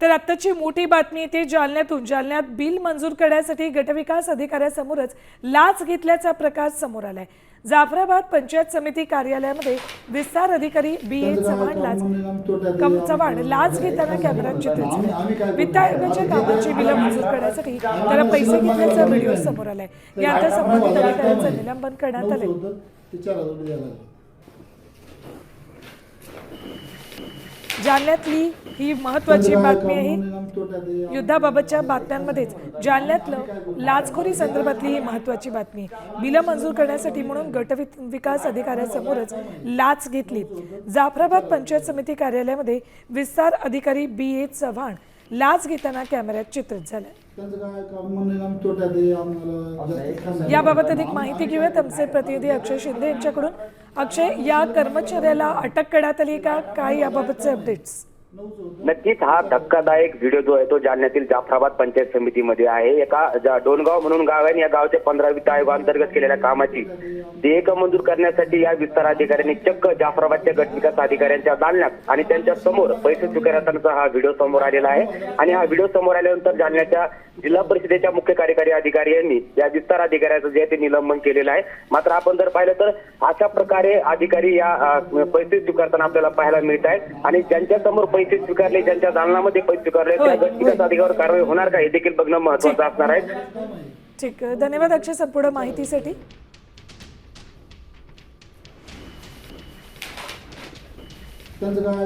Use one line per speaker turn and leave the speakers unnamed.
तर आत्ताची मोठी बातमी येते जालन्यातून। जालन्यात बिल मंजूर करण्यासाठी गटविकास अधिकाऱ्यासमोरच लाच घेतल्याचा प्रकार समोर आलाय। जाफराबाद पंचायत समिती कार्यालयामध्ये विस्तार अधिकारी बी.ए. चव्हाण लाच घेताना कॅमेऱ्यात चित्रित झाले। वित्त आयोगाच्या कामाची बिलं मंजूर करण्यासाठी त्याला पैसे घेतल्याचा व्हिडिओ समोर आलाय। यानंतर संबंधित अधिकाऱ्यांचं निलंबन करण्यात आले। जालन्यातली ही महत्त्वाची बातमी आहे। युद्धाबाबतच्या बातम्यांमध्येच जालन्यातलं लाचखोरी संदर्भातली ही महत्त्वाची बातमी। बिलं मंजूर करण्यासाठी म्हणून गटविकास अधिकाऱ्यासमोरच लाच घेतली। जाफराबाद पंचायत समिती कार्यालयामध्ये विस्तार अधिकारी बी.ए. चव्हाण लाच घेताना कॅमेऱ्यात चित्रित झाले। याबाबत अधिक माहिती घेऊयात आमचे प्रतिनिधी अक्षय शिंदे यांच्याकडून। अक्षय, या कर्मचाऱ्याला अटक करण्यात आली का, काय याबाबतचे अपडेट्स?
नक्कीच हा धक्कादायक व्हिडिओ जो आहे तो जालन्यातील जाफराबाद पंचायत समितीमध्ये आहे। एका डोनगाव म्हणून गाव आहे, या गावच्या 15 वित्त आयोगाअंतर्गत केलेल्या कामाची देयक मंजूर करण्यासाठी या विस्तार अधिकाऱ्यांनी चक्क जाफराबादच्या गटविकास अधिकाऱ्यांच्या दालनात आणि त्यांच्या समोर पैसे स्वीकारतानाचा हा व्हिडिओ समोर आलेला आहे। आणि हा व्हिडिओ समोर आल्यानंतर जालन्याच्या जिल्हा परिषदेच्या मुख्य कार्यकारी अधिकारी यांनी या विस्तार अधिकाऱ्याचं जे ते निलंबन केलेलं आहे। मात्र आपण जर पाहिलं तर अशा प्रकारे अधिकारी या पैसे स्वीकारताना आपल्याला पाहायला मिळत आहेत। आणि ज्यांच्या समोर पैसे स्वीकारले, ज्यांच्या दालनामध्ये पैसे स्वीकारले, त्या गटविकास अधिकाऱ्यावर कारवाई होणार का हे देखील बघणं महत्त्वाचं असणार आहे।
ठीक, धन्यवाद अक्षय संपूर्ण माहितीसाठी।
त्यांचं काय